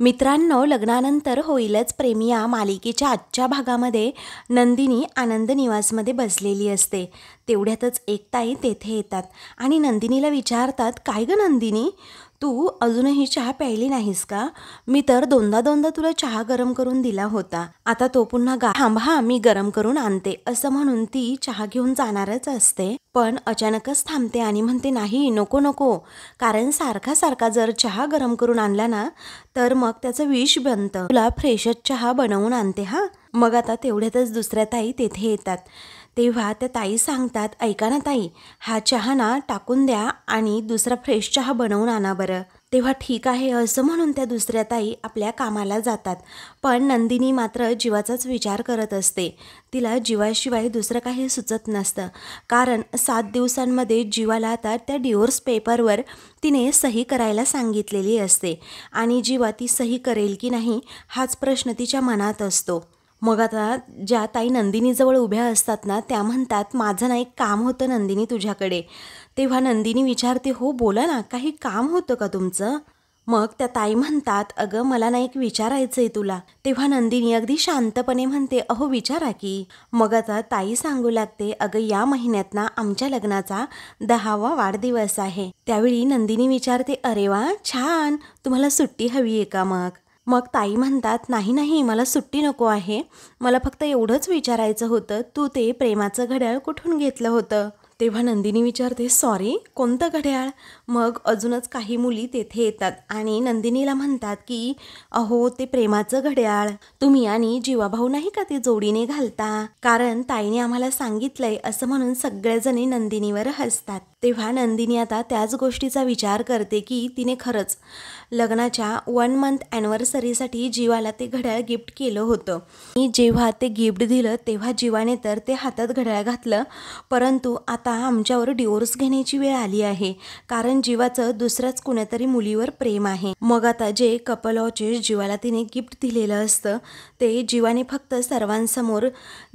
मित्रांनो, लग्नानंतर होईलच प्रेम या मालिकेच्या आजच्या भागामध्ये नंदिनी आनंद निवासमध्ये बसलेली असते. तेवढ्यातच एक ताई तेथे येतात आणि नंदिनीला विचारतात, काय ग नंदिनी, तू अजूनही चहा प्यायली नाहीस का? मी तर दोनदा तुला चहा गरम करून दिला होता. आता तो पुन्हा थांबा, मी गरम करून आणते, असं म्हणून ती चहा घेऊन जाणारच असते. पण अचानकच थांबते आणि म्हणते, नाही, नको नको, कारण सारखा जर चहा गरम करून आणला ना तर मग त्याचं विष बनतं. तुला फ्रेशच चहा बनवून आणते हा. मग आता तेवढ्यातच दुसऱ्या ताई तेथे येतात. तेव्हा त्या ताई सांगतात, ऐका ना ताई, हा चहा ना टाकून द्या आणि दुसरा फ्रेश चहा बनवून आणा बरं. तेव्हा ठीक आहे असं म्हणून त्या दुसऱ्या ताई आपल्या कामाला जातात. पण नंदिनी मात्र जीवाचाच विचार करत असते. तिला जीवाशिवाय दुसरं काही सुचत नसतं, कारण 7 दिवसांमध्ये जीवाला आता त्या डिवोर्स पेपरवर तिने सही करायला सांगितलेली असते आणि जीवा ती सही करेल की नाही हाच प्रश्न तिच्या मनात असतो. मग आता ज्या ताई नंदिनीजवळ उभ्या असतात ना त्या म्हणतात, माझं ना एक काम होतं नंदिनी तुझ्याकडे. तेव्हा नंदिनी विचारते, हो बोला ना, काही काम होतं का तुमचं? मग त्या ताई म्हणतात, अगं मला ना एक विचारायचं आहे तुला. तेव्हा नंदिनी अगदी शांतपणे म्हणते, अहो विचारा की. मग आता ताई सांगू लागते, अगं या महिन्यात ना आमच्या लग्नाचा 10वा वाढदिवस आहे. त्यावेळी नंदिनी विचारते, अरे वा छान, तुम्हाला सुट्टी हवी आहे का मग? मग ताई म्हणतात, नाही मला सुट्टी नको आहे, मला फक्त एवढंच विचारायचं होतं, तू ते प्रेमाचं घड्याळ कुठून घेतलं होतं? तेव्हा नंदिनी विचारते, सॉरी, कोणतं घड्याळ? मग अजूनच काही मुली तेथे येतात आणि नंदिनीला म्हणतात की अहो ते प्रेमाचं घड्याळ तुम्ही आणि जीवाभाऊ नाही का ते जोडीने घालता, कारण ताईने आम्हाला सांगितलंय, असं म्हणून सगळेजणी नंदिनीवर हसतात. तेव्हा नंदिनी आता त्याच गोष्टीचा विचार करते की तिने खरंच लग्नाच्या 1 मंथ ॲनिव्हर्सरीसाठी जीवाला ते घड्याळ गिफ्ट केलं होतं. मी जेव्हा ते गिफ्ट दिलं तेव्हा जीवाने तर ते हातात घड्याळ घातलं, परंतु आता आमच्यावर डिवोर्स घेण्याची वेळ आली आहे, कारण जीवाचं दुसऱ्याच कुणातरी मुलीवर प्रेम आहे. मग आता जे कपल वॉचेस जीवाला तिने गिफ्ट दिलेलं असतं ते जीवाने फक्त सर्वांसमोर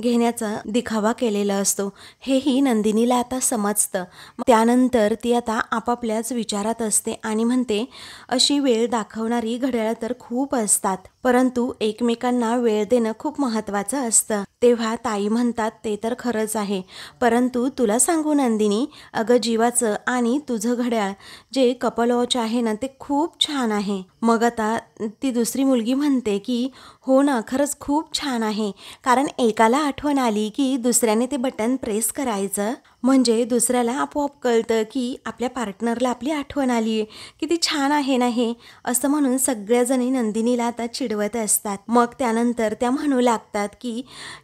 घेण्याचा दिखावा केलेला असतो, हेही नंदिनीला आता समजतं. त्यानंतर ती आता आपापल्याच विचारात असते आणि म्हणते, अशी वेळ दाखवणारी घड्याळं तर खूप असतात, परंतु एकमेकांना वेळ देणं खूप महत्त्वाचं असतं. तेव्हा ताई म्हणतात, ते तर खरंच आहे, परंतु तुला सांगू नंदिनी, अगं जीवाचं आणि तुझं घड्याळ जे कपल वॉच आहे ना ते खूप छान आहे. मग आता ती दुसरी मुलगी म्हणते की हो ना, खरंच खूप छान आहे, कारण एकाला आठवण आली की दुसऱ्याने ते बटन प्रेस करायचं, म्हणजे दुसऱ्याला आपोआप कळतं की आपल्या पार्टनरला आपली आठवण आली आहे, किती छान आहे ना हे, असं म्हणून सगळ्याजणी नंदिनीला आता चिडवत असतात. मग त्यानंतर त्या म्हणू लागतात की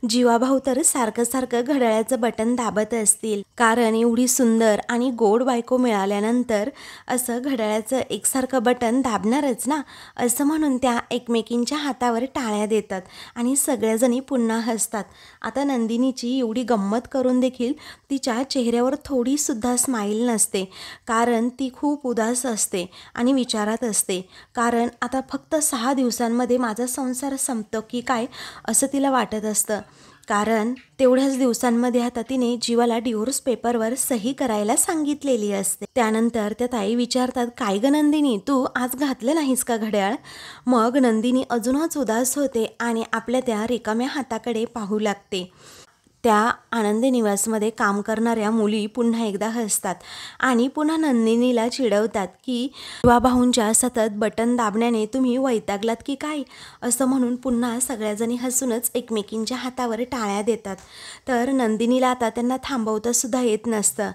जीवाभाऊ तर सारखं घड्याळाचं बटन दाबत असतील, कारण एवढी सुंदर आणि गोड बायको मिळाल्यानंतर असं घड्याळाचं एकसारखं बटन दाबणारच ना, असं म्हणून त्या एकमेकींच्या हातावर टाळ्या देतात आणि सगळ्याजणी पुन्हा हसतात. आता नंदिनीची एवढी गंमत करून देखील तिच्या चेहऱ्यावर थोडीसुद्धा स्माईल नसते, कारण ती खूप उदास असते आणि विचारात असते, कारण आता फक्त 6 दिवसांमध्ये माझा संसार संपतो की काय असं तिला वाटत असतं, कारण तेवढ्याच दिवसांमध्ये आता तिने जीवाला डिवोर्स पेपरवर सही करायला सांगितलेली असते. त्यानंतर त्या ताई विचारतात, काय ग नंदिनी, तू आज घातलं नाहीस का घड्याळ? मग नंदिनी अजूनच उदास होते आणि आपल्या त्या रिकाम्या हाताकडे पाहू लागते. त्या आनंद निवासमध्ये काम करणाऱ्या मुली पुन्हा एकदा हसतात आणि पुन्हा नंदिनीला चिडवतात की जीवाभाऊंच्या सतत बटन दाबण्याने तुम्ही वैतागलात की काय, असं म्हणून पुन्हा सगळ्याजणी हसूनच एकमेकींच्या हातावर टाळ्या देतात. तर नंदिनीला आता त्यांना थांबवता सुद्धा येत नसतं.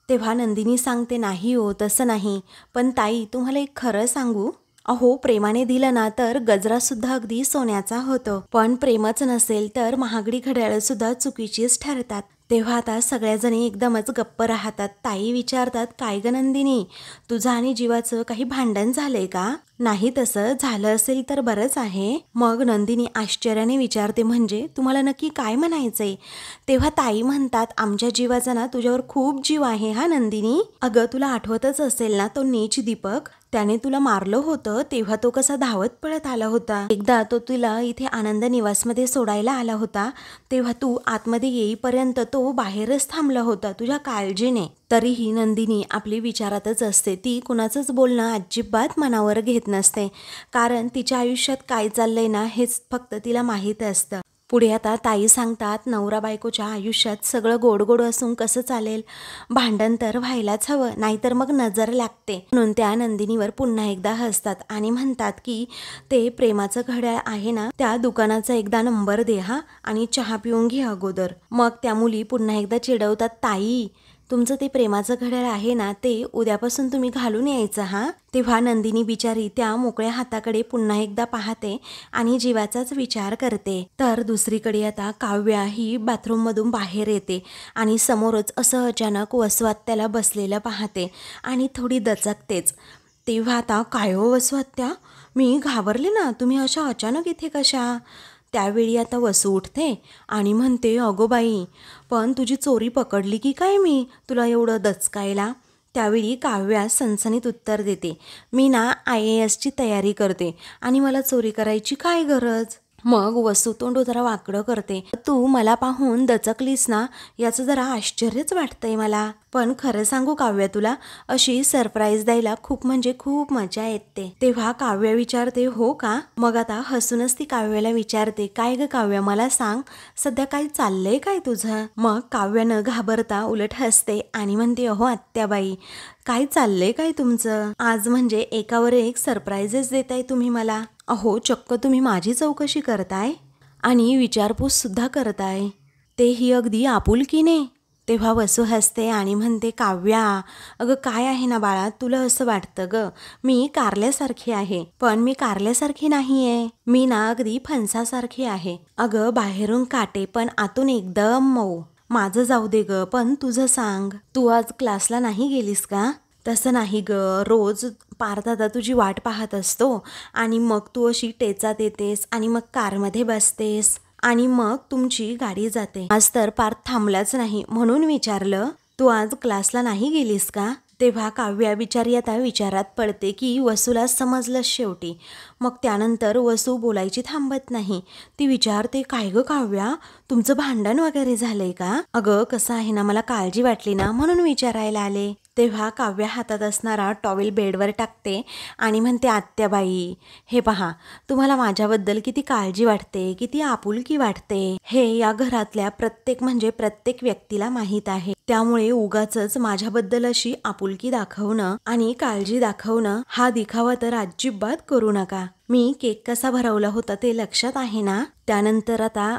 तेव्हा नंदिनी सांगते, नाही हो तसं नाही, पण ताई तुम्हाला एक खरं सांगू, अहो प्रेमाने दिलं ना तर गजरासुद्धा अगदी सोन्याचा होतो, पण प्रेमच नसेल तर महागडी घड्याळं सुद्धा चुकीचीच ठरतात. तेव्हा आता सगळ्याजणी एकदमच गप्प राहतात. ताई विचारतात, काय ग नंदिनी, तुझं आणि जीवाचं काही भांडण झालंय का? नाही, तसं झालं असेल तर बरंच आहे. मग नंदिनी आश्चर्याने विचारते, म्हणजे तुम्हाला नक्की काय म्हणायचंय? तेव्हा ताई म्हणतात, आमच्या जीवाचा ना तुझ्यावर खूप जीव आहे हा नंदिनी. अगं तुला आठवतच असेल ना तो नीच दीपक, त्याने तुला मारलं होतं तेव्हा तो कसा धावत पळत आला होता. एकदा तो तुला इथे आनंद निवासमध्ये सोडायला आला होता, तेव्हा तू आतमध्ये येईपर्यंत तो बाहेरच थांबला होता तुझ्या काळजीने. तरीही नंदिनी आपली विचारातच असते. ती कुणाचंच बोलणं अजिबात मनावर घेत नसते, कारण तिच्या आयुष्यात काय चाललंय ना हेच फक्त तिला माहीत असतं. पुढे आता ताई सांगतात, नवरा बायकोच्या आयुष्यात सगळं गोड गोड असून कसं चालेल, भांडण तर व्हायलाच हवं, नाहीतर मग नजर लागते. म्हणून त्या नंदिनीवर पुन्हा एकदा हसतात आणि म्हणतात की ते प्रेमाचं घड्याळ आहे ना, त्या दुकानाचा एकदा नंबर दे हा, आणि चहा पिऊन घे अगोदर. मग त्या मुली पुन्हा एकदा चिडवतात, ताई तुमचं ते प्रेमाचं घड्याळ आहे ना, ते उद्यापासून तुम्ही घालून यायचं हा. तेव्हा नंदिनी बिचारी त्या मोकळ्या हाताकडे पुन्हा एकदा पाहते आणि जीवाचाच विचार करते. तर दुसरीकडे आता काव्या ही बाथरूममधून बाहेर येते आणि समोरच असं अचानक वसुआत्याला बसलेलं पाहते आणि थोडी दचकतेच. तेव्हा आता काय हो वसुआत्या, मी घाबरले ना, तुम्ही अशा अचानक इथे कशा? त्यावेळी आता वसू उठते आणि म्हणते, अगो बाई, पण तुझी चोरी पकडली की काय मी तुला एवढं दचकायला? त्यावेळी काव्या सणसणीत उत्तर देते, मी ना IASची तयारी करते आणि मला चोरी करायची काय गरज? मग वसू तोंड जरा वाकडं करते, तू मला पाहून दचकलीस ना, याचं जरा आश्चर्यच वाटतंय मला. पण खरं सांगू काव्या, तुला अशी सरप्राईज द्यायला खूप म्हणजे खूप मजा येते. तेव्हा काव्या विचारते, हो का? मग आता हसूनच ती काव्याला विचारते, काय ग काव्या, मला सांग, सध्या काय चाललंय काय तुझं? मग काव्या न घाबरता उलट हसते आणि म्हणते, अहो आत्याबाई, काय चाललंय काय तुमचं? आज म्हणजे एकावर एक सरप्राईजेस देताय तुम्ही मला. अहो चक्क तुम्ही माझी चौकशी करताय आणि विचारपूस सुद्धा करताय, तेही अगदी आपुलकीने. तेव्हा वसू हसते आणि म्हणते, काव्या अगं काय आहे ना बाळा, तुला असं वाटतं ग मी कारल्यासारखी आहे, पण मी कारल्यासारखी नाही आहे. मी ना अगदी फणसासारखी आहे. अगं बाहेरून काटे पण आतून एकदम मऊ. माझं जाऊ दे ग, पण तुझं सांग, तू आज क्लासला नाही गेलीस का? तसं नाही ग, रोज पार्थदादा तुझी वाट पाहत असतो आणि मग तू अशी टेचात येतेस आणि मग कारमध्ये बसतेस आणि मग तुमची गाडी जाते. आज तर पार्थ थांबलाच नाही, म्हणून विचारलं, तू आज क्लासला नाही गेलीस का? तेव्हा काव्या बिचारी आता विचारात पडते की वसूला समजलं शेवटी. मग त्यानंतर वसू बोलायची थांबत नाही. ती विचारते, काय ग काव्या, तुमचं भांडण वगैरे झालंय का? अगं कसं आहे ना, मला काळजी वाटली ना, म्हणून विचारायला आले. तेव्हा काव्या हातात असणारा टॉवेल बेडवर टाकते आणि म्हणते, आत्याबाई हे पहा, तुम्हाला माझ्याबद्दल किती काळजी वाटते, किती आपुलकी वाटते, हे या घरातल्या प्रत्येक व्यक्तीला माहीत आहे. त्यामुळे उगाचच माझ्याबद्दल अशी आपुलकी दाखवणं आणि काळजी दाखवणं हा दिखावा तर अजिबात करू नका. मी केक कसा भरवला होता ते लक्षात आहे ना? त्यानंतर आता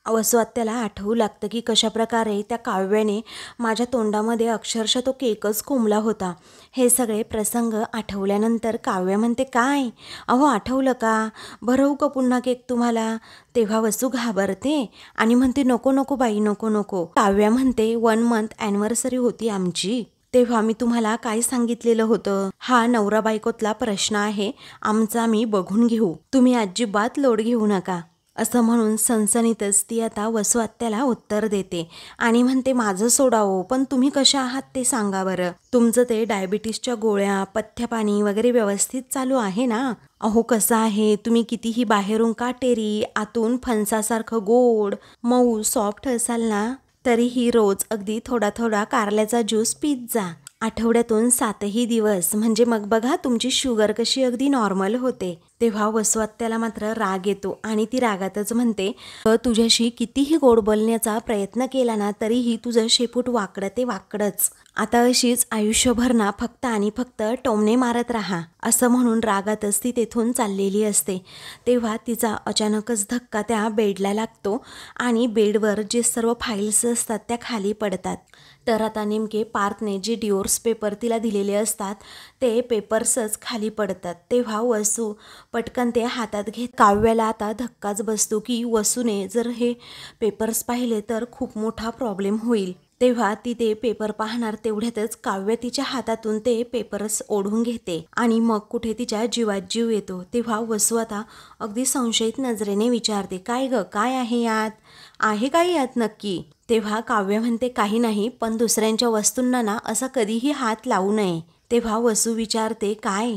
वसुआत्याला आठवू लागतं की कशाप्रकारे त्या काव्याने माझ्या तोंडामध्ये अक्षरशः तो केकच कोंबला होता. हे सगळे प्रसंग आठवल्यानंतर काव्या म्हणते, काय अहो आठवलं का? भरवू का पुन्हा केक तुम्हाला? तेव्हा वसू घाबरते आणि म्हणते, नको नको बाई, नको नको. काव्या म्हणते, 1 month ॲनिव्हर्सरी होती आमची, तेव्हा मी तुम्हाला काय सांगितलेलं होतं, हा नवरा बायकोतला प्रश्न आहे, आमचा आम्ही बघून घेऊ, तुम्ही अजिबात लोड घेऊ नका. असं म्हणून सणसणीतच ती आता वसुआत्याला उत्तर देते आणि म्हणते, माझं सोडावं, पण तुम्ही कशा आहात ते सांगा बरं. तुमचं ते डायबिटीसच्या गोळ्या, पथ्यपाणी वगैरे व्यवस्थित चालू आहे ना? अहो कसं आहे, तुम्ही कितीही बाहेरून काटेरी, आतून फणसासारखं गोड मऊ सॉफ्ट असाल ना, तरीही रोज अगदी थोडा थोडा कारल्याचा ज्यूस पीत जा. आठवड्यातून 7ही दिवस, म्हणजे मग बघा तुमची शुगर कशी अगदी नॉर्मल होते. तेव्हा वसुआत्याला मात्र राग येतो आणि ती रागातच म्हणते, तुझ्याशी कितीही गोड बोलण्याचा प्रयत्न केला ना, तरीही तुझं शेपूट वाकडं ते वाकडंच. आता अशीच आयुष्यभर ना फक्त आणि फक्त टोमणे मारत राहा, असं म्हणून रागातच ती तेथून चाललेली असते. तेव्हा तिचा अचानकच धक्का त्या बेडला लागतो आणि बेडवर जे सर्व फाईल्स असतात त्या खाली पडतात. तर आता नेमके पार्थने जे डिवोर्स पेपर तिला दिलेले असतात ते पेपर्सच खाली पडतात. तेव्हा वसू पटकन ते हातात घेत काव्याला आता धक्काच बसतो की वसूने जर हे पेपर्स पाहिले तर खूप मोठा प्रॉब्लेम होईल. तेव्हा ती ते पेपर पाहणार तेवढ्यातच काव्य तिच्या हातातून ते पेपर्स ओढून घेते आणि मग कुठे तिच्या जीवात जीव येतो. तेव्हा वसू आता अगदी संशयित नजरेने विचारते, काय ग, काय आहे यात? आहे काय यात नक्की? तेव्हा काव्य म्हणते, काही नाही, पण दुसऱ्यांच्या वस्तूंना ना असा कधीही हात लावू नये. तेव्हा वसू विचारते, काय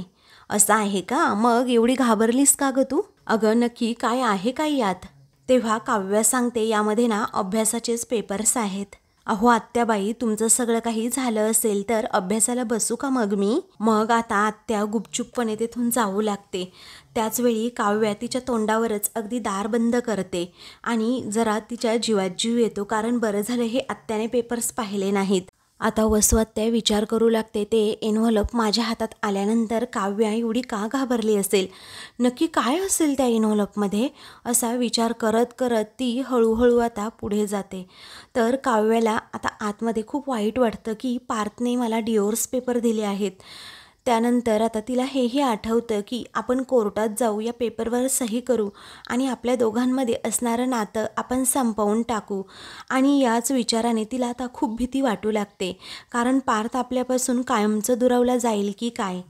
असं आहे का? मग एवढी घाबरलीस का ग तू? अगं नक्की काय आहे काय यात? तेव्हा काव्य सांगते, यामध्ये ना अभ्यासाचेच पेपर्स आहेत. अहो आत्याबाई, तुमचं सगळं काही झालं असेल तर अभ्यासाला बसू का मग मी? मग आता आत्या गुपचूपपणे तेथून जाऊ लागते. त्याचवेळी काव्या तिच्या तोंडावरच अगदी दार बंद करते आणि जरा तिच्या जीवात जीव येतो, कारण बरं झालं हे आत्याने पेपर्स पाहिले नाहीत. आता वसू आत्या विचार करू लागते, ते एन्व्हलप माझ्या हातात आल्यानंतर काव्या एवढी का घाबरली असेल, नक्की काय असेल त्या एन्व्हलपमध्ये, असा विचार करत करत ती हळूहळू आता पुढे जाते. तर काव्याला आता आतमध्ये खूप वाईट वाटतं की पार्थने मला डिवोर्स पेपर दिले आहेत. त्यानंतर आता तिला हेही आठवतं की आपण कोर्टात जाऊ, या पेपरवर सही करू आणि आपल्या दोघांमध्ये असणारं नातं आपण संपवून टाकू. आणि याच विचाराने तिला आता खूप भीती वाटू लागते, कारण पार्थ आपल्यापासून कायमचं दुरावला जाईल की काय.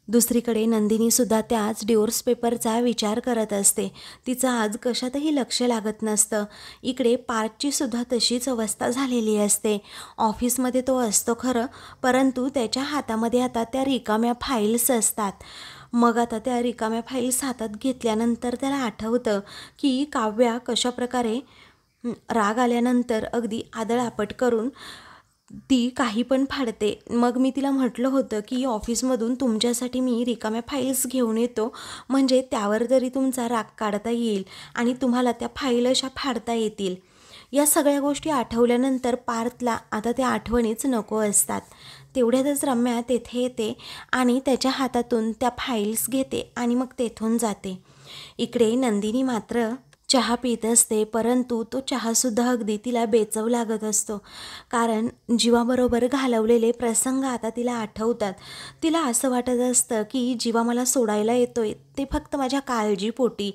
दुसरीकडे नंदिनीसुद्धा त्याच डिवोर्स पेपरचा विचार करत असते. तिचं आज कशातही लक्ष लागत नसतं. इकडे पार्थची सुद्धा तशीच अवस्था झालेली असते. ऑफिसमध्ये तो असतो खरं, परंतु त्याच्या हातामध्ये आता त्या रिकाम्या फाईल्स असतात. मग आता त्या रिकाम्या फाईल्स हातात घेतल्यानंतर त्याला आठवतं की काव्या कशाप्रकारे राग आल्यानंतर अगदी आदळआपट करून ती काही पण फाडते. मग मी तिला म्हटलं होतं की ऑफिसमधून तुमच्यासाठी मी रिकाम्या फाईल्स घेऊन येतो, म्हणजे त्यावर तरी तुमचा राग काढता येईल आणि तुम्हाला त्या फाईल अशा फाडता येतील. या सगळ्या गोष्टी आठवल्यानंतर पार्थला आता त्या आठवणीच नको असतात. तेवढ्यातच रम्या तेथे येते आणि त्याच्या हातातून त्या फाईल्स घेते आणि मग तेथून जाते. इकडे नंदिनी मात्र चहा पित असते, परंतु तो चहासुद्धा अगदी तिला बेचव लागत असतो, कारण जीवाबरोबर घालवलेले प्रसंग आता तिला आठवतात. तिला असं वाटत असतं की जीवा मला सोडायला येतोय ते फक्त माझ्या काळजीपोटी,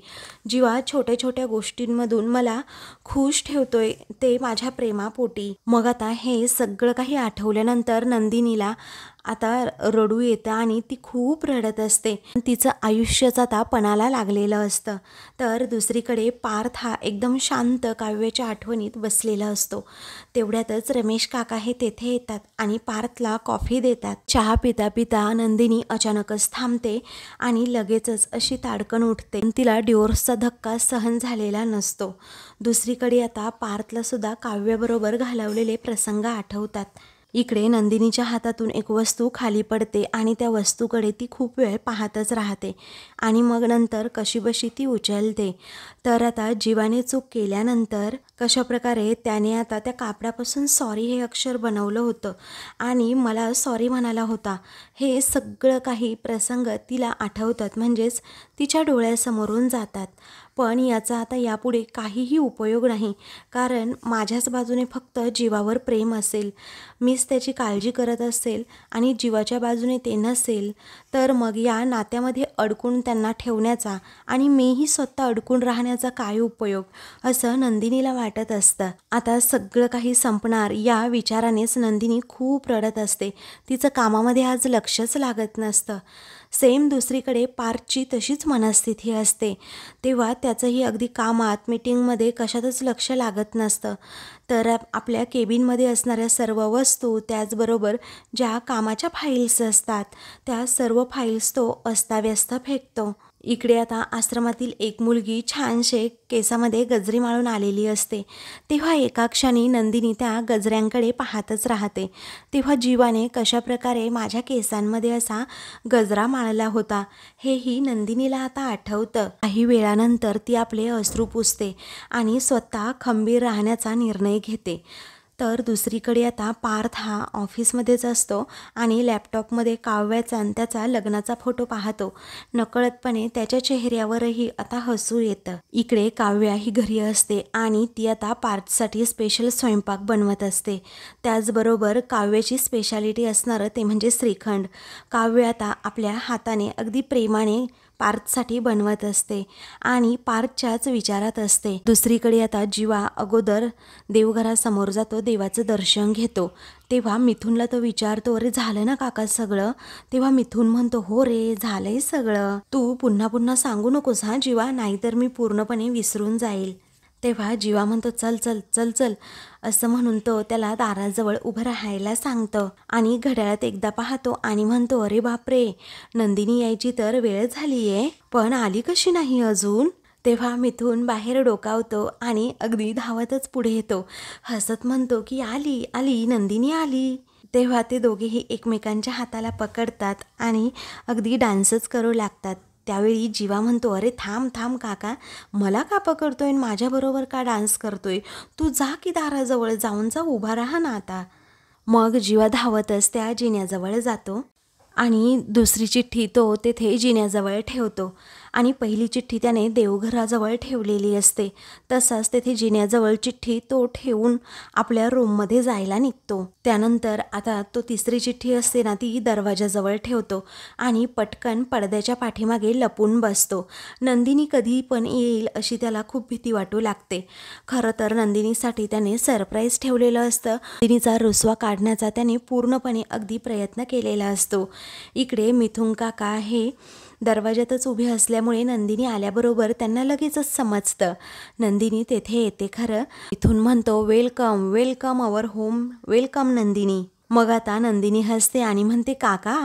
जीवा छोट्या छोट्या गोष्टींमधून मला खुश ठेवतोय ते माझ्या प्रेमापोटी. मग आता हे सगळं काही आठवल्यानंतर नंदिनीला आता रडू येतं आणि ती खूप रडत असते. तिचं आयुष्यच आता पणाला लागलेलं असतं. तर दुसरीकडे पार्थ हा एकदम शांत काव्याच्या आठवणीत बसलेला असतो. तेवढ्यातच रमेश काका हे तेथे येतात आणि पार्थला कॉफी देतात. चहा पिता पिता नंदिनी अचानकच थांबते आणि लगेचच अशी ताडकन उठते. तिला डिवोर्सचा धक्का सहन झालेला नसतो. दुसरीकडे आता पार्थला सुद्धा काव्याबरोबर घालवलेले प्रसंग आठवतात. इकडे नंदिनीच्या हातातून एक वस्तू खाली पडते आणि त्या वस्तूकडे ती खूप वेळ पाहतच राहते आणि मग नंतर कशीबशी ती उचलते. तर आता जीवाने चूक केल्यानंतर कशाप्रकारे त्याने आता त्या कापडापासून सॉरी हे अक्षर बनवलं होतं आणि मला सॉरी म्हणाला होता, हे सगळं काही प्रसंग तिला आठवतात, म्हणजेच तिच्या डोळ्यासमोरून जातात. पण याचा आता यापुढे काहीही उपयोग नाही, कारण माझ्याच बाजूने फक्त जीवावर प्रेम असेल, मीच त्याची काळजी करत असेल आणि जीवाच्या बाजूने ते नसेल, तर मग या नात्यामध्ये अडकून त्यांना ठेवण्याचा आणि मीही स्वतः अडकून राहण्याचा काय उपयोग, असं नंदिनीला वाटत असतं. आता सगळं काही संपणार या विचारानेच नंदिनी खूप रडत असते. तिचं कामामध्ये आज लक्षच लागत नसतं. सेम दुसरीकडे पार्थची तशीच मनस्थिती असते. तेव्हा त्याचंही अगदी कामात मीटिंगमध्ये कशातच लक्ष लागत नसतं. तर आपल्या केबिनमध्ये असणाऱ्या सर्व वस्तू, त्याचबरोबर ज्या कामाच्या फाईल्स असतात त्या सर्व फाईल्स तो अस्ताव्यस्त फेकतो. इकडे आता आश्रमातील एक मुलगी छानशे केसामध्ये गजरी माळून आलेली असते. तेव्हा एका क्षणी नंदिनी त्या गजऱ्यांकडे पाहतच राहते. तेव्हा जीवाने कशाप्रकारे माझ्या केसांमध्ये असा गजरा माळला होता हेही नंदिनीला आता आठवतं. काही वेळानंतर ती आपले अश्रू पुसते आणि स्वतः खंबीर राहण्याचा निर्णय घेते. तर दुसरीकडे आता पार्थ हा ऑफिसमध्येच असतो आणि लॅपटॉपमध्ये काव्याचा आणि त्याचा लग्नाचा फोटो पाहतो. नकळतपणे त्याच्या चेहऱ्यावरही आता हसू येतं. इकडे काव्या ही घरी असते आणि ती आता पार्थसाठी स्पेशल स्वयंपाक बनवत असते. त्याचबरोबर काव्याची स्पेशालिटी असणारं ते म्हणजे श्रीखंड. काव्य आता आपल्या हाताने अगदी प्रेमाने पार्थसाठी बनवत असते आणि पार्थच्याच विचारात असते. दुसरीकडे आता जीवा अगोदर देवघरासमोर जातो, देवाचं दर्शन घेतो. तेव्हा मिथुनला तो विचारतो, अरे झालं ना काका सगळं? तेव्हा मिथुन म्हणतो, हो रे झालंय सगळं, तू पुन्हा पुन्हा सांगू नकोस हा जीवा, नाहीतर मी पूर्णपणे विसरून जाईल. तेव्हा जीवा म्हणतो, चल चल चल चल, असं म्हणून तो त्याला दाराजवळ उभं राहायला सांगतो आणि घड्याळात एकदा पाहतो आणि म्हणतो, अरे बापरे, नंदिनी यायची तर वेळ झालीये, पण आली कशी नाही अजून? तेव्हा मिथून बाहेर डोकावतो आणि अगदी धावतच पुढे येतो. हसत म्हणतो की आली आली नंदिनी आली. तेव्हा ते दोघेही एकमेकांच्या हाताला पकडतात आणि अगदी डान्सच करू लागतात. त्यावेळी जीवा म्हणतो, अरे थांब थांब काका, मला का पकडतोय आणि माझ्याबरोबर का डान्स करतोय? तू जा की दाराजवळ जाऊन उभा राहा ना आता. मग जीवा धावतच त्या जिन्याजवळ जातो आणि दुसरी चिठ्ठी तो तेथे जिन्याजवळ ठेवतो आणि पहिली चिठ्ठी त्याने देवघराजवळ ठेवलेली असते. तसाच तेथे जिन्याजवळ चिठ्ठी तो ठेवून आपल्या रूममध्ये जायला निघतो. त्यानंतर आता तो तिसरी चिठ्ठी असते ना, ती दरवाजाजवळ ठेवतो आणि पटकन पडद्याच्या पाठीमागे लपून बसतो. नंदिनी कधी पण येईल अशी त्याला खूप भीती वाटू लागते. खरं तर नंदिनीसाठी त्याने सरप्राईज ठेवलेलं असतं. नंदिनीचा रुसवा काढण्याचा त्याने पूर्णपणे अगदी प्रयत्न केलेला असतो. इकडे मिथुन काका हे दरवाजातच उभे असल्यामुळे नंदिनी आल्याबरोबर त्यांना लगेचच समजतं. नंदिनी तेथे येते खरं. मिथुन म्हणतो, welcome welcome our home, welcome Nandini. मग आता नंदिनी हसते आणि म्हणते, काका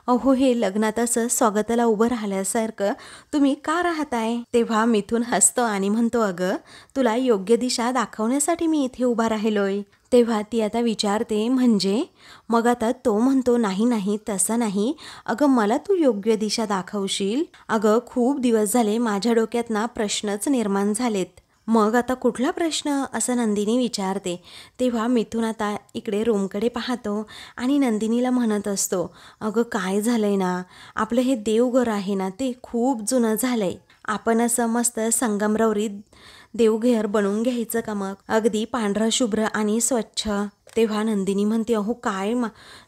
अहो हे लग्नात असं स्वागताला उभं राहिल्यासारखं तुम्ही का राहताय? तेव्हा मिथुन हसतो आणि म्हणतो, अगं तुला योग्य दिशा दाखवण्यासाठी मी इथे उभा राहिलोय. तेव्हा ती आता विचारते, म्हणजे? मग आता तो म्हणतो, नाही नाही तसं नाही, अगं मला तू योग्य दिशा दाखवशील? अगं खूप दिवस झाले माझ्या डोक्यात ना प्रश्नच निर्माण झालेत. मग आता कुठला प्रश्न, असं नंदिनी विचारते. तेव्हा मिथुन आता इकडे रूमकडे पाहतो आणि नंदिनीला म्हणत असतो, अगं काय झालंय ना, आपलं हे देवघर आहे ना ते खूप जुनं झालंय. आपण असं मस्त संगमरवरी देवघर बनवून घ्यायचं का मग, अगदी पांढरं शुभ्र आणि स्वच्छ. तेव्हा नंदिनी म्हणते, अहो काय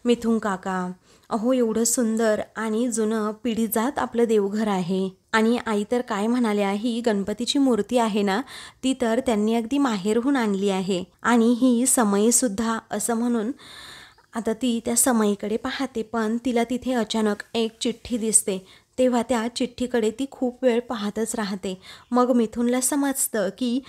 मिथुन काका, अहो एवढं सुंदर आणि जुनं पिढीजात आपलं देवघर आहे. आणि आई तर काय म्हणाल्या, ही गणपतीची मूर्ती आहे ना ती तर त्यांनी अगदी माहेरहून आणली आहे आणि ही समईसुद्धा, असं म्हणून आता ती त्या समईकडे पाहते. पण तिला तिथे अचानक एक चिठ्ठी दिसते. तेव्हा त्या चिठ्ठीकडे ती खूप वेळ पाहतच राहते. मग मिथुनला समजतं की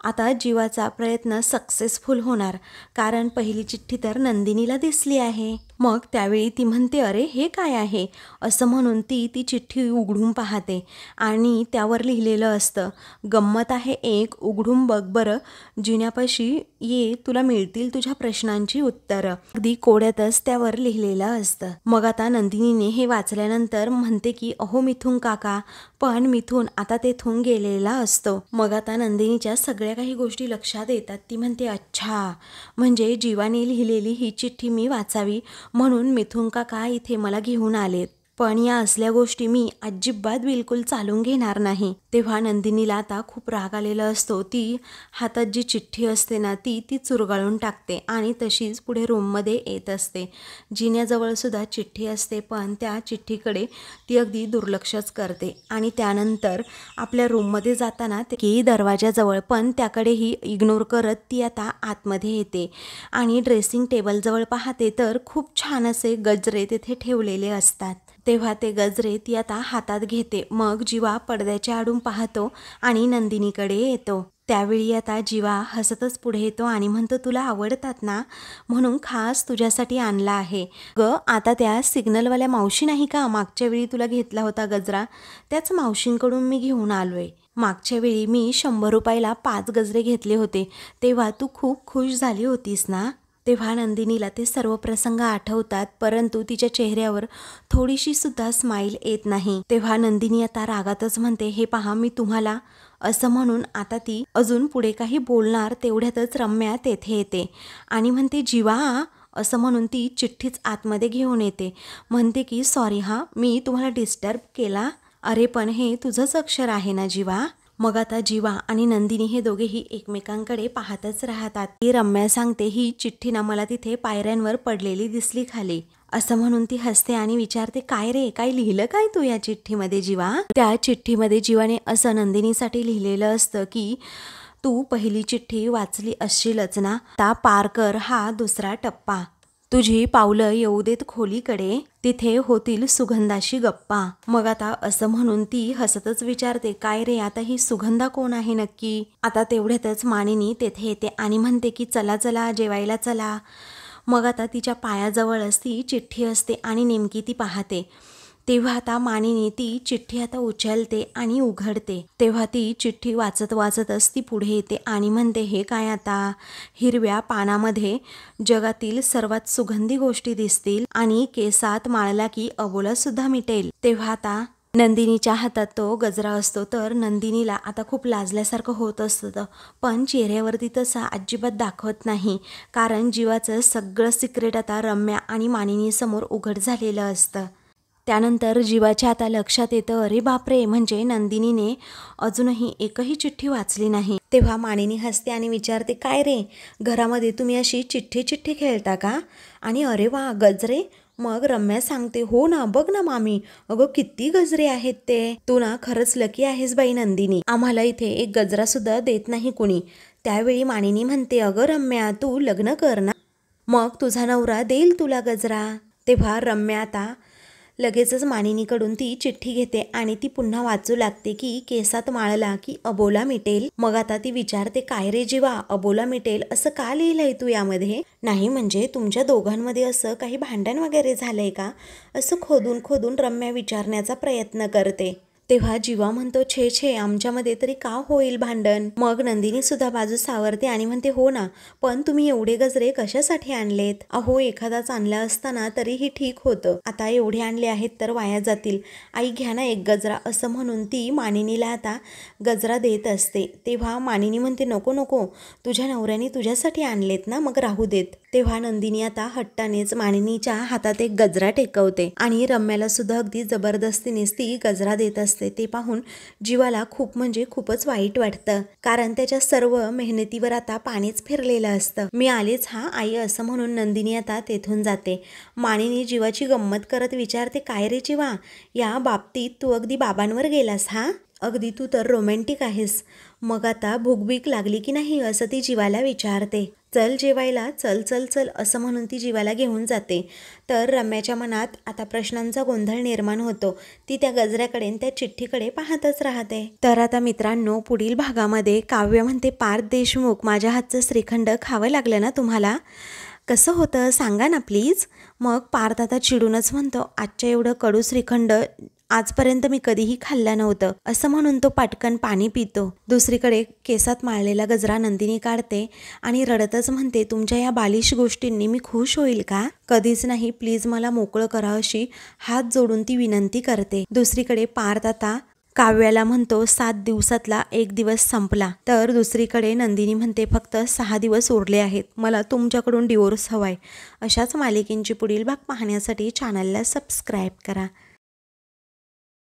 आता जीवाचा प्रयत्न सक्सेसफुल होणार, कारण पहिली चिठ्ठी तर नंदिनीला दिसली आहे. मग त्यावेळी ती म्हणते, अरे हे काय आहे, असं म्हणून ती चिठ्ठी उघडून पाहते आणि त्यावर लिहिलेलं असतं, गंमत आहे एक, उघडून बघ बरं, जिन्यापाशी ये, तुला मिळतील तुझ्या प्रश्नांची उत्तरं. अगदी कोड्यातच त्यावर लिहिलेलं असतं. मग आता नंदिनीने हे वाचल्यानंतर म्हणते की, अहो मिथुन काका, पण मिथुन आता तेथून गेलेला असतो. मग आता नंदिनीच्या सगळ्या काही गोष्टी लक्षात येतात. ती म्हणते, अच्छा, म्हणजे जीवाने लिहिलेली ही चिठ्ठी मी वाचावी म्हणून मिथुन काका इथे मला घेऊन आलेत. पण या असल्या गोष्टी मी अजिबात बिलकुल चालून घेणार नाही. तेव्हा नंदिनीला आता खूप राग आलेला असतो. ती हातात जी चिठ्ठी असते ना ती चुरगाळून टाकते आणि तशीच पुढे रूममध्ये येत असते. जिन्याजवळ सुद्धा चिठ्ठी असते, पण त्या चिठ्ठीकडे ती अगदी दुर्लक्षच करते. आणि त्यानंतर आपल्या रूममध्ये जाताना की दरवाजाजवळ पण त्याकडेही इग्नोर करत ती आता आतमध्ये येते आणि ड्रेसिंग टेबलजवळ पाहते तर खूप छान असे गजरे तेथे ठेवलेले असतात. तेव्हा ते गजरे ती आता हातात घेते. मग जीवा पडद्याच्या आडून पाहतो आणि नंदिनीकडे येतो. त्यावेळी आता जीवा हसतच पुढे येतो आणि म्हणतो, तुला आवडतात ना, म्हणून खास तुझ्यासाठी आणला आहे ग. आता त्या सिग्नलवाल्या मावशी नाही का, मागच्या वेळी तुला घेतला होता गजरा, त्याच मावशींकडून मी घेऊन आलोय. मागच्या वेळी मी 100 रुपयाला 5 गजरे घेतले होते, तेव्हा तू खूप खुश झाली होतीस ना. तेव्हा नंदिनीला ते सर्व प्रसंग आठवतात, परंतु तिच्या चेहऱ्यावर थोडीशी सुद्धा स्माईल येत नाही. तेव्हा नंदिनी आता रागातच म्हणते, हे पहा मी तुम्हाला, असं म्हणून आता ती अजून पुढे काही बोलणार तेवढ्यातच रम्या तेथे येते आणि म्हणते, जीवा, असं म्हणून ती चिठ्ठीच आतमध्ये घेऊन येते. म्हणते की, सॉरी हां, मी तुम्हाला डिस्टर्ब केला. अरे पण हे तुझंच अक्षर आहे ना जीवा. मग आता जीवा आणि नंदिनी हे दोघेही एकमेकांकडे पाहतच राहतात. ती रम्या सांगते, ही चिठ्ठी ना मला तिथे पायऱ्यांवर पडलेली दिसली खाली, असं म्हणून ती हसते आणि विचारते, काय रे, काय लिहिलं काय तू या चिठ्ठीमध्ये जीवा? त्या चिठ्ठीमध्ये जीवाने असं नंदिनीसाठी लिहिलेलं असतं की, तू पहिली चिठ्ठी वाचली असशीलच ना, आता पार कर हा दुसरा टप्पा. तुझी पावलं येऊ देत खोलीकडे, तिथे होतील सुगंधाशी गप्पा. मग आता असं म्हणून ती हसतच विचारते, काय रे, आता ही सुगंधा कोण आहे नक्की? आता तेवढ्यातच मानिनी तेथे येते आणि म्हणते की, चला चला जेवायला चला. मग आता तिच्या पायाजवळच ती चिठ्ठी असते आणि नेमकी ती पाहते तेव्हा आता मानिनी ती चिठ्ठी आता उचलते आणि उघडते. तेव्हा ती चिठ्ठी वाचत वाचतच ती पुढे येते आणि म्हणते, हे काय आता? हिरव्या पानामध्ये जगातील सर्वात सुगंधी गोष्टी दिसतील आणि केसात माळला की अबोला सुद्धा मिटेल. तेव्हा आता नंदिनीच्या हातात तो गजरा असतो. तर नंदिनीला आता खूप लाजल्यासारखं होत असतं, पण चेहऱ्यावरती तसा अजिबात दाखवत नाही, कारण जीवाचं सगळं सिक्रेट आता रम्या आणि मानिनीसमोर उघड झालेलं असतं. त्यानंतर जीवाच्या आता लक्षात येतं, अरे बापरे, म्हणजे नंदिनीने अजूनही एकही चिठ्ठी वाचली नाही. तेव्हा मानिनी हसते आणि विचारते, काय रे, घरामध्ये तुम्ही अशी चिठ्ठी खेळता का? आणि अरे वा, गजरे? मग रम्या सांगते, हो ना, बघ ना मामी, अगं किती गजरे आहेत ते. तू ना खरंच लकी आहेस बाई नंदिनी, आम्हाला इथे एक गजरा सुद्धा देत नाही कुणी. त्यावेळी मानिनी म्हणते, अगं रम्या, तू लग्न कर ना, मग तुझा नवरा देईल तुला गजरा. तेव्हा रम्या आता लगेचच मानिनीकडून ती चिठ्ठी घेते आणि ती पुन्हा वाचू लागते की केसात माळला की अबोला मिटेल. मग आता ती विचारते, काय रे जीवा, अबोला मिटेल असं का लिहिलंय तू यामध्ये? नाही म्हणजे तुमच्या दोघांमध्ये असं काही भांडण वगैरे झालंय का? असं खोदून खोदून रम्या विचारण्याचा प्रयत्न करते. तेव्हा जीवा म्हणतो, छे छे, आमच्यामध्ये तरी का होईल भांडण? मग नंदिनी सुद्धा बाजू सावरते आणि म्हणते, हो ना, पण तुम्ही एवढे गजरे कशासाठी आणलेत? अहो, एखादाच आणला असताना तरीही ठीक होतं, आता एवढे आणले आहेत तर वाया जातील. आई घ्या ना एक गजरा, असं म्हणून ती मानिनीला आता गजरा देत असते. तेव्हा मानिनी म्हणते, नको नको, तुझ्या नवऱ्याने तुझ्यासाठी आणलेत ना, मग राहू देत. तेव्हा नंदिनी आता हट्टानेच मानिनीच्या हातात एक गजरा टेकवते आणि रम्याला सुद्धा अगदी जबरदस्तीनेच ती गजरा देत असते. ते पाहून जीवाला खूप म्हणजे खूपच वाईट वाटतं, कारण त्याच्या सर्व मेहनतीवर आता पाणीच फिरलेलं असतं. मी आलेच हा आई, असं म्हणून नंदिनी आता तेथून जाते. मानिनी जीवाची गंमत करत विचारते, काय रे जीवा, या बाबतीत तू अगदी बाबांवर गेलास हा? अगदी तू तर रोमॅन्टिक आहेस. मग आता भूकभीक लागली की नाही, असं ती जीवाला विचारते. चल जेवायला, चल चल चल, असं म्हणून ती जीवाला घेऊन जाते. तर रम्याच्या मनात आता प्रश्नांचा गोंधळ निर्माण होतो. ती त्या गजऱ्याकडे त्या चिठ्ठीकडे पाहतच राहते. तर आता मित्रांनो, पुढील भागामध्ये काव्य म्हणते, पार्थ देशमुख, माझ्या हातचं श्रीखंड खावं लागलं ना तुम्हाला? कसं होतं सांगा ना प्लीज. मग पार्थ आता चिडूनच म्हणतो, आजच्या एवढं कडू श्रीखंड आजपर्यंत मी कधीही खाल्लं नव्हतं, असं म्हणून तो पटकन पाणी पितो. दुसरीकडे केसात माळलेला गजरा नंदिनी काढते आणि रडतच म्हणते, तुमच्या या बालिश गोष्टींनी मी खुश होईल का? कधीच नाही, प्लीज मला मोकळं करा, अशी हात जोडून ती विनंती करते. दुसरीकडे पार्थ आता काव्याला म्हणतो, 7 दिवसातला 1 दिवस संपला. तर दुसरीकडे नंदिनी म्हणते, फक्त 6 दिवस उरले आहेत, मला तुमच्याकडून डिवोर्स हवाय. अशाच मालिकेंची पुढील भाग पाहण्यासाठी चॅनलला सबस्क्राईब करा.